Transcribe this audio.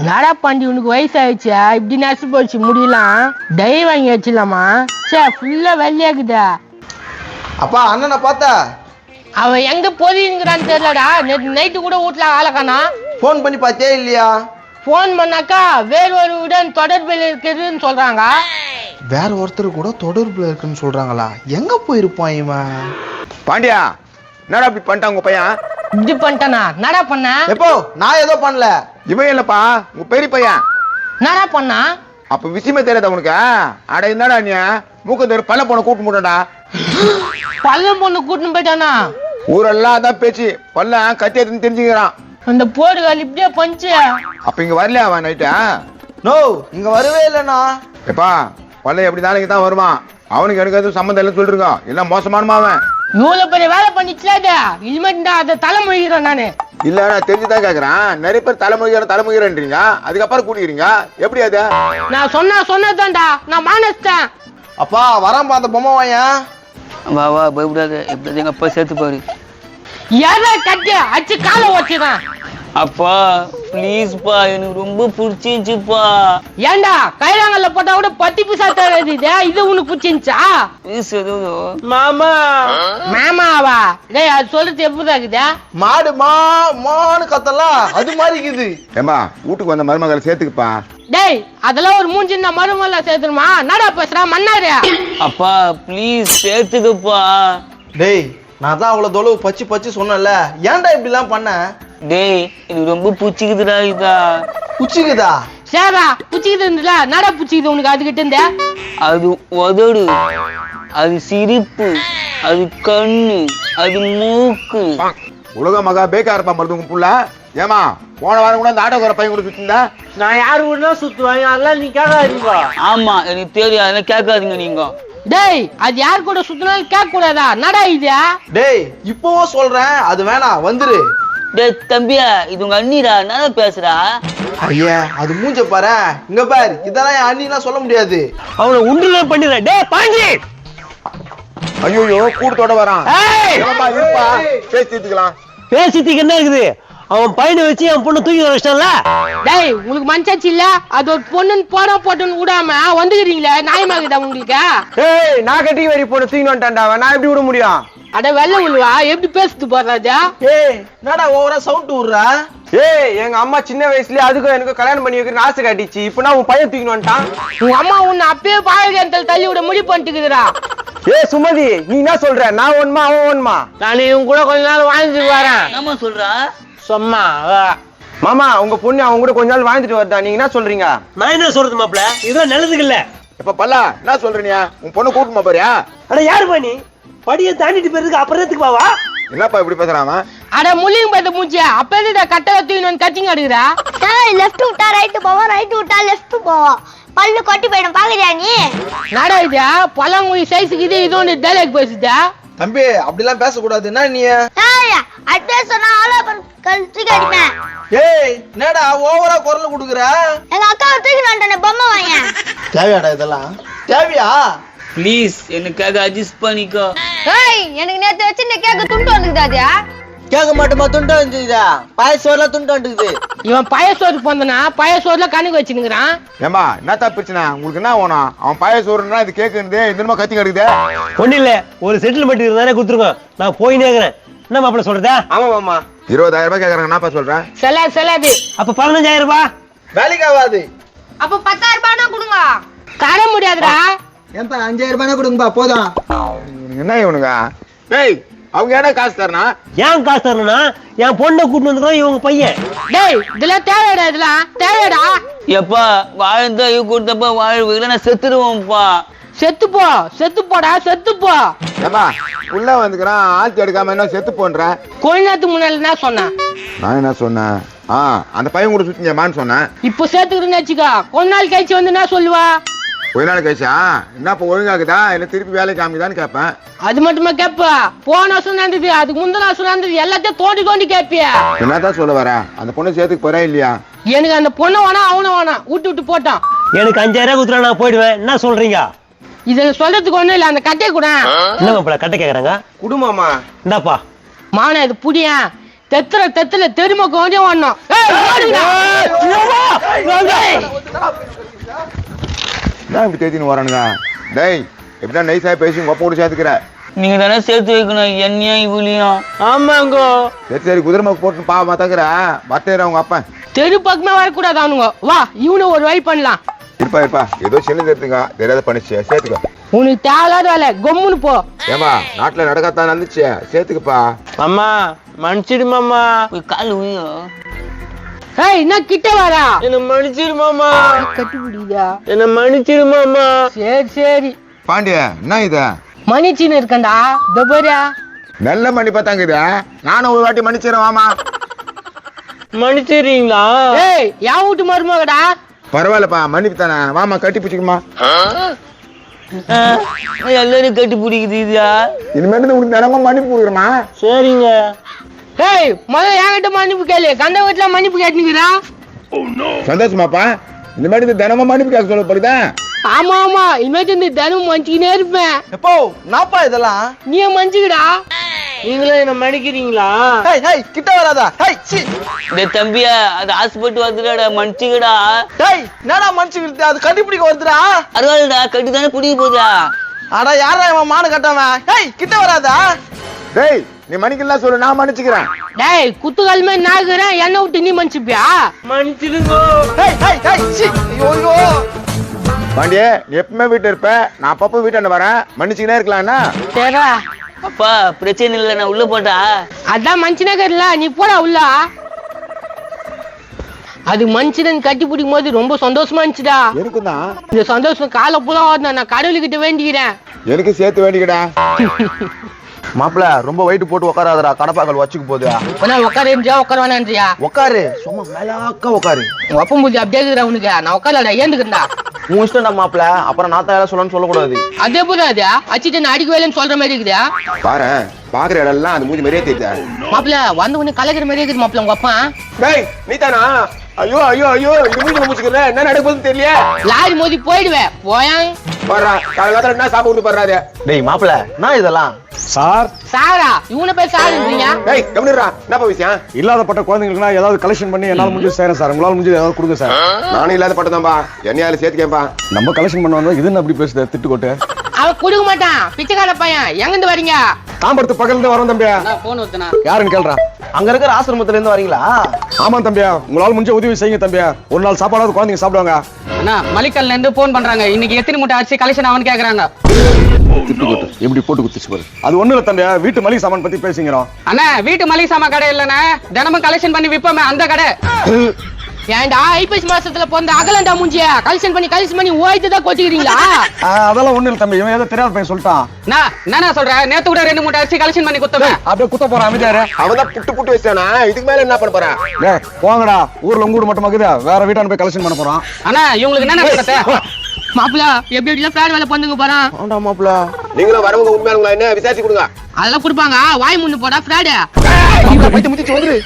நாடா பாண்டி உனக்கு வயசாயிடுச்சா இப்படி நெசு போச்சு முடியலாம் டை வாங்கி வச்சிடலாமா சே ஃபுல்லா வெள்ளையாக்குதா. அப்பா அண்ணனை பார்த்தா அவன் எங்க போதிங்கிறான்னு தெரியலடா. நேற்று நைட்டு கூட வீட்டுல ஆளக்கானா. ஃபோன் பண்ணி பார்த்தே இல்லையா? போன் பண்ணாக்கா வேறொருடன் தொடர்பில் இருக்குதுன்னு சொல்றாங்க. வேற ஒருத்தர் கூட தொடர்புல இருக்குன்னு சொல்றாங்களா? எங்க போயிருப்பான் இவன்? பாண்டியா என்னடா இப்படி பண்ணிட்டான் உங்க பையன்? இப்படி பண்ணிட்டானா? நடா பண்ண எப்போ நான் ஏதோ பண்ணல. இவன் இல்லப்பா உங்க பெரிய பையன். நடா பண்ணா அப்ப விஷயமே தெரியாத உனக்கு? அட என்னடா நீ மூக்க தேர் பல்ல போன கூட்டு முட்டா. பல்ல பொண்ணு கூட்டின்னு போயிட்டானா? ஊரெல்லாம் அதான் பேச்சு பல்ல கத்தி எடுத்துன்னு தெரிஞ்சுக்கிறான். அந்த போடுகால் இப்படியே பஞ்சு. அப்ப இங்க வரலையா அவன் நைட்டா? நோ இங்க வரவே இல்லைண்ணா. எப்பா பல்ல எப்படி நாளைக்கு தான் வருவான். அவனுக்கு எனக்கு எதுவும் சம்மந்தம் இல்லைன்னு சொல்லிருங்க. எல்லாம் மோசமானமா அவன். இவ்வளவு பெரிய வேலை பண்ணிச்சுல இனிமேட்டு அதை தலைமொழிகிறேன் நானு. இல்ல நான் தெரிஞ்சுதான் கேக்குறேன். நிறைய பேர் தலைமுறைன்றீங்க அதுக்கப்புறம் கூட்டிக்கிறீங்க எப்படி அது? நான் சொன்னதான்டா நான் மானஸ்தான். அப்பா வரம்பா அந்த பொம்மை வாயன். வா வா பயப்படாத. எப்படி எங்க அப்பா சேர்த்து பாரு. எதை கட்டி அச்சு காலை வச்சுதான். அப்பா ப்ளீஸ்ப்பா எனக்கு ரொம்ப பிடிச்சிருச்சுப்பா. ஏண்டா கைலாங்கல்ல போட்டா கூட 10 பைசா தராது. இது உனக்கு பிடிச்சிருச்சா? ப்ளீஸ் ஏதோ மாமா மாமாவா? டேய் அது சொல்றது எப்படி இருக்குதா? மாடு மான்னு கத்தலாம் அது மாதிரி இருக்குது. ஏம்பா வீட்டுக்கு வந்த மருமகளை சேர்த்துக்குப்பா. டேய் அதெல்லாம் ஒரு மூஞ்சின்னா மருமல்ல சேர்த்துருமா? நடா பேசுறா மன்னாரு. அப்பா ப்ளீஸ் சேர்த்துக்கப்பா. டேய் நான் தான் அவ்வளவு தொலைவு பச்சு சொன்னல. ஏன்டா இப்படி எல்லாம் பண்ண? டேய் எனக்கு ரொம்ப பிடிச்சிக்குதுடா இதா. குச்சிக்குதா? சேரா புச்சிக்கிட்டு இருந்துல நடா புச்சிக்குது உனக்கு அதுகிட்ட இருந்த. அது உதடு, அது சிரிப்பு, அது கண்ணு, அது மூக்கு. உலக மகா பேக்கா இருப்பா மருந்து உங்க புள்ள. ஏமா போன வாரம் கூட அந்த ஆட்டோக்கார பையன் கூட சுத்திருந்தா? நான் யாரு கூட சுத்துவாங்க அதெல்லாம் நீ கேட்காதீங்க. ஆமா எனக்கு தெரியும் அதெல்லாம் கேட்காதீங்க நீங்க. டேய் அது யாரு கூட சுத்தினாலும் கேட்க கூடாதா? நடா இது. டேய் இப்பவும் சொல்றேன் அது வேணாம் வந்துரு. டேய் தம்பியா இது உங்க அண்ணிடா என்ன பேசுறா? ஐயா அது மூஞ்ச பாரு. இங்க பாரு இதெல்லாம் என் அண்ணிலாம் சொல்ல முடியாது. அவனை உண்டுல பண்ணிடுற. டேய் பாண்டி ஐயோ கூட்டத்தோட வரான். ஏம்பா இருப்பா பேசிட்டுக்கலாம். பேசிட்டு என்ன இருக்குது? அவன் பையனை வச்சு என் பொண்ணு தூக்கி வச்சிட்டான்ல. டேய் உங்களுக்கு மனசாச்சு இல்ல? அது ஒரு பொண்ணுன்னு போட்டுன்னு விடாம வந்துக்கிறீங்களே நியாயமாகுதா உங்களுக்கு? ஏய் நான் கட்டி வரி பொண்ணு தூக்கி வந்துட்டான்டா. நான் எப்படி விட முடியும்? அட வெள்ள உள்வா எப்படி பேசுது போறாஜா? ஏய் என்னடா ஓவரா சவுண்ட் விடுறா? ஏய் எங்க அம்மா சின்ன வயசுலயே அதுக்கும் எனக்கு கல்யாணம் பண்ணி வைக்கிறேன்னு ஆசை காட்டிச்சு. இப்ப நான் உன் பையன் தூக்கி வந்துட்டான். உங்க அம்மா உன்னை அப்பயே பாயகத்தில் தள்ளி விட முடிவு பண்ணிட்டுக்குதுடா. ஏய் சுமதி நீ என்ன சொல்ற? நான் ஒண்ணுமா அவன் ஒண்ணுமா? நான் இவங்க கூட கொஞ்ச நாள் வாழ்ந்துட்டு வரேன். என்னம்மா சொல்றா? சும்மா மாமா உங்க பொண்ணு அவங்க கூட கொஞ்ச நாள் வாழ்ந்துட்டு வரதா நீங்க என்ன சொல்றீங்க? நான் என்ன சொல்றது மாப்ள? இதெல்லாம் நல்லதுக்கு இல்ல. இப்ப பல்லா என்ன சொல்றீங்க? உன் பொண்ணு கூட்டுமா பாரியா? அட யாரு பண்ணி படியை தாண்டிட்டு போறதுக்கு அப்புறத்துக்கு பாவா? என்னப்பா இப்படி பேசுறான்? அட முள்ளிங்க பார்த்து மூச்சு அப்ப எதுடா கட்டளை தூக்கி கத்திங்க அடுக்குறா? லெஃப்ட் விட்டா ரைட் போவோம், ரைட் விட்டா லெஃப்ட் போவோம். பல்லு கொட்டி போயிடும் பாக்குறியா நீ? நடா இது பழங்குடி சைஸுக்கு இது ஒன்று டைலாக் பேசுதா? தம்பி அப்படிலாம் பேசக்கூடாது. என்ன நீ? அட்வைஸ் சொன்னா ஆளா தூக்கி அடிப்பேன். ஏய் என்னடா ஓவரா குரல் கொடுக்குற? எங்க அக்காவை தூக்கி வந்துட்டேன் பொம்மை வாங்க. தேவையாடா இதெல்லாம்? தேவையா? ப்ளீஸ் எனக்காக அட்ஜஸ்ட் பண்ணிக்கோ. ஏய் எனக்கு நேத்து வச்சு இந்த கேக்க துண்டு வந்துக்குதாதியா? கேட்க மாட்டோமா? துண்டு வந்துக்குதா? பாயசோர்லாம் துண்டு வந்துக்குது. இவன் பயசோறு போந்தனா பயசோறுல கணக்கு வச்சுனுக்குறான். ஏம்பா என்னத்தா பிரச்சனை உங்களுக்கு? என்ன வேணும்? அவன் பாய சோறுனா இது கேக்குறது இந்த கத்தி கிடக்குது. ஒண்ணு இல்ல ஒரு செட்டில்மெண்ட் இருந்தானே கொடுத்துருங்க. நான் போயினே இருக்கிறேன். என்ன மாப்பிள்ள சொல்றதா? ஆமா மாமா 20,000 ரூபாய் கேக்குறாங்க. என்னப்பா சொல்றேன்? செல்லாது அப்ப 15,000 ரூபாய் வேலைக்கு ஆகாது. அப்ப 10,000 ரூபாய் கொடுங்க. தர முடியாதுடா. ஏன்பா 5,000 ரூபாய் கொடுங்கப்பா போதும். என்ன இவனுங்க? டேய் அவங்க என்ன காசு தரணா? ஏன் காசு தரணும்னா என் பொண்ணை கூட்டு வந்துருக்கான் இவங்க பையன். டேய் இதெல்லாம் தேவையடா. இதெல்லாம் தேவையடா. எப்பா வாழ்ந்தா இவ கொடுத்தப்ப வாழ்வுல நான் செத்துருவோம்ப்பா. செத்துப்போடா செத்துப்போ. ஏம்பா உள்ள வந்துக்கிறான் ஆழ்த்தி எடுக்காம என்ன செத்து போன்றேன். கொஞ்ச நேரத்துக்கு முன்னாடி என்ன சொன்னேன்? நான் என்ன சொன்னேன்? அந்த பையன் கூட சுத்திங்கம்மான்னு சொன்னேன். இப்போ சேர்த்துக்கிறேன்னு வச்சுக்கோ. கொஞ்ச நாள் கழிச்சு வந்து என்ன சொல்லுவா? கொஞ்ச நாள் கழிச்சா என்ன இப்ப ஒழுங்காக்குதா இல்ல திருப்பி வேலைக்கு காமிக்குதான்னு கேட்பேன். அது மட்டுமா கேப்பா? போன வருஷம் நடந்தது அதுக்கு முந்தின வருஷம் நடந்தது எல்லாத்தையும் தோண்டி கேப்பியா? என்னதான் சொல்ல வர? அந்த பொண்ணு சேர்த்துக்கு போறா இல்லையா? எனக்கு அந்த பொண்ணை வேணா அவனை வேணா விட்டு போட்டான். எனக்கு 5,000 ரூபாய் கொடுத்துட்டா நான் போயிடுவேன். என்ன சொல்றீங்க? இதுல சொல்றதுக்கு ஒண்ணும் இல்ல. அந்த கட்டையை கூட என்ன மாப்பிள்ள கட்ட கேக்குறாங்க? குடும்பமா இந்தாப்பா மாவன இது புடியா தெத்துல தெருமை கொஞ்சம் வரணும். என்ன இப்படி தேத்தின்னு வரானுங்க? டேய் எப்படின்னா நைஸாக பேசி உங்க அப்பா கூட சேர்த்துக்கிற. நீங்க தானே சேர்த்து வைக்கணும் என்னையா இவளையும். ஆமாங்க. சரி குதிரை போட்டு பாவமா தக்குற பத்தேற அவங்க அப்பா. தெரு பக்கமே வரக்கூடாது அவனுங்க. வா இவனு ஒரு வழி பண்ணலாம். இருப்பா ஏதோ சின்ன தெரிஞ்சுங்க தெரியாத பண்ணிச்சு சேர்த்துக்க. உனக்கு தேவையில்லாத வேலை கொம்முன்னு போ. ஏமா நாட்டுல நடக்கத்தான் நடந்துச்சு சேர்த்துக்குப்பா. அம்மா மன்னிச்சிடுமாம்மா. போய் கால் உயோ. ஏய் என்ன கிட்ட வரா? என்ன மன்னிச்சிடுமாம்மா. கட்டி பிடிக்குதா? என்ன மன்னிச்சிடுமாம்மா. சரி பாண்டிய என்ன இது? மன்னிச்சின்னு இருக்கண்டா. தபரா நல்ல மணி பார்த்தாங்க இது. நானும் ஒரு வாட்டி மன்னிச்சிடறேன் வாமா. மன்னிச்சிடுறீங்களா? ஏய் யா வீட்டு மருமகடா. பரவாயில்லப்பா மன்னிப்பு தானே வாமா கட்டி பிடிச்சிக்குமா. எல்லாரும் கட்டி பிடிக்குது இதா. இனிமேட்டு உனக்கு தினமும் மன்னிப்பு கொடுக்குறமா. சரிங்க. ஏய் முதல்ல என்கிட்ட மன்னிப்பு கேளு. கந்த வீட்டுல மன்னிப்பு கேட்டுக்கிறா. சந்தோஷமாப்பா. இனிமேட்டு தினமும் மன்னிப்பு கேட்க சொல்ல போறீதான். ஆமா இனிமேட்டு இந்த தினமும் மன்னிச்சுக்கினே இருப்பேன். எப்போ நாப்பா இதெல்லாம்? நீ மன்னிச்சுக்கடா. நீங்களும் என்ன மன்னிக்கிறீங்களா? கிட்ட வராதா? டேய் தம்பியா அது ஆசைப்பட்டு வந்துடாடா மன்னிச்சுக்கடா. என்னடா மன்னிச்சுக்கிறது? அது கண்டுபிடிக்க வருதுடா. பரவாயில்லடா கட்டி தானே பிடிக்க போதா. அட யாரா இவன் மானு கட்டவன்? கிட்ட வராதா? டேய் நீ மன்னிக்கலாம் சொல்லு நான் மன்னிச்சுக்கிறேன். டேய் குத்துக்கால் மாதிரி நாக்குறேன். என்ன விட்டு நீ மன்னிச்சுப்பியா? மன்னிச்சிடுங்கோ. ஐயோ பாண்டிய நீ எப்பவுமே வீட்டு இருப்ப. நான் அப்பப்போ வீட்டாண்ட வரேன். மன்னிச்சுக்கினே இருக்கலாம்னா. சரிடா. அப்பா பிரச்சனை இல்லை நான் உள்ள போட்டா. அதான் மனுஷனே கேட்கல. நீ போடா உள்ள. அது மனுஷன் கட்டி பிடிக்கும் போது ரொம்ப சந்தோஷமா இருந்துச்சுடா. எனக்கும் தான். இந்த சந்தோஷம் காலை பூரா நான் கடவுள்கிட்ட வேண்டிக்கிறேன். எனக்கு சேர்த்து வேண்டிக்கடா. மாப்பிள ரொம்ப வெயிட் போட்டு உட்காராதடா. கடப்பாக்கள் வச்சுக்கு போகுது. உட்கார உட்கார வேணான்றியா? உட்காரு சும்மா மேலாக்க உட்காரு. உங்க அப்பா மூஞ்சி அப்படியே இருக்கிற உனக்கு. நான் உட்காரடா ஏந்துக்கிறா. உன் இஷ்டம்டா மாப்பிள. அப்புறம் நான் தான் சொல்லணும்னு சொல்லக்கூடாது. அதே போதாது அச்சிட்டு நான் அடிக்க வேலைன்னு சொல்ற மாதிரி இருக்குதா? பாரு பாக்குற இடம் எல்லாம் அது மூஞ்சி மாதிரியே தெரியுதா. மாப்பிள்ள வந்த உடனே கலக்கிற மாதிரி இருக்குது மாப்பிள்ள உங்க அப்பா. டேய் நீ தானா? ஐயோ இது மூஞ்சில மூச்சுக்கல. என்ன நடக்குதுன்னு தெரியல. லாரி மோதி போயிடுவேன் போயாங். பாரு காலையில என்ன சாப்பிட்டு போறாரு. டேய் மாப்பிள நான் இதெல்லாம் சார் சாரா இவனை போய் சாருன்றீங்க. டேய் கம்மிடுறா என்னப்பா விஷயம்? இல்லாதப்பட்ட குழந்தைங்களுக்கு ஏதாவது கலெக்ஷன் பண்ணி என்னால முடிஞ்சு செய்யறேன் சார். உங்களால முடிஞ்சது ஏதாவது கொடுங்க சார். நானும் இல்லாத பட்டதான்பா. என்னையால சேர்த்துக்கேன்பா. நம்ம கலெக்ஷன் பண்ணுவாங்க. இது என்ன அப்படி பேசுத திட்டு கொட்டு? அவன் கொடுக்க மாட்டான். பிச்சைக்கார பையன். எங்கிருந்து வரீங்க? தாம்பரத்து பக்கத்துல இருந்து வரோம் தம்பியா. போன் ஊத்துனா யாருன்னு கேள்றா. அங்க இருக்கிற ஆசிரமத்துல இருந்து வரீங்களா? ஆமா தம்பியா. உங்களால முடிஞ்ச உதவி செய்யுங்க தம்பியா. ஒரு நாள் சாப்பாடாவது குழந்தைங்க சாப்பிடுவாங்க. அண்ணா மலிக்கல்ல இருந்து போன் பண்றாங்க. இன்னைக்கு எத்தனை மூட்டை அரிசி கலெக்ஷன் ஆகும்னு கேக்குறாங்க. திட்டு கொட்டு எப்படி போட்டு குத்துச்சு பாரு. அது ஒண்ணு இல்ல தம்பியா. வீட்டு மளிகை சாமான் பத்தி பேசிக்கிறோம். அண்ணா வீட்டு மளிகை சாமான் கடை இல்லண்ணா. தினமும் கலெக்ஷன் பண்ணி விப்போமே அந்த கடை. ஏன்டா ஐப்பசி மாசத்துல பிறந்த அகலண்டா மூஞ்சிய கலெக்ஷன் பண்ணி ஓய்த்துதான் கொட்டிக்கிறீங்களா? அதெல்லாம் ஒண்ணு இல்ல தம்பி. இவன் ஏதோ தெரியாத பையன் சொல்லிட்டான். என்ன சொல்றேன்? நேத்து கூட 2 மூட்டை அரிசி கலெக்ஷன் பண்ணி குத்தவே. அப்படியே குத்த போறான் அமைதியாரு. அவதான் புட்டு வச்சானா. இதுக்கு மேல என்ன பண்ண போறான்? டேய் போங்கடா. ஊர்ல உங்க வீடு மட்டும் இருக்குதா? வேற வீட்டான போய் கலெக்ஷன் பண்ண போறோம். அண்ணா இவங்களுக்கு என்ன நடக்குது? மாப்பிள்ள எப்படி எப்படிலாம் ஃபிராட் வேலை பண்ணுங்க போறான். ஆண்டா மாப்பிள. நீங்களும் வரவங்க உண்மையானுங்களா என்ன விசாரிச்சு கொடுங்க. அதெல்லாம் கொடுப்பாங்க. வாய் முன்னு போடா ஃபிராடு. பைத்தியம் முத்திச்சு வந்துரு.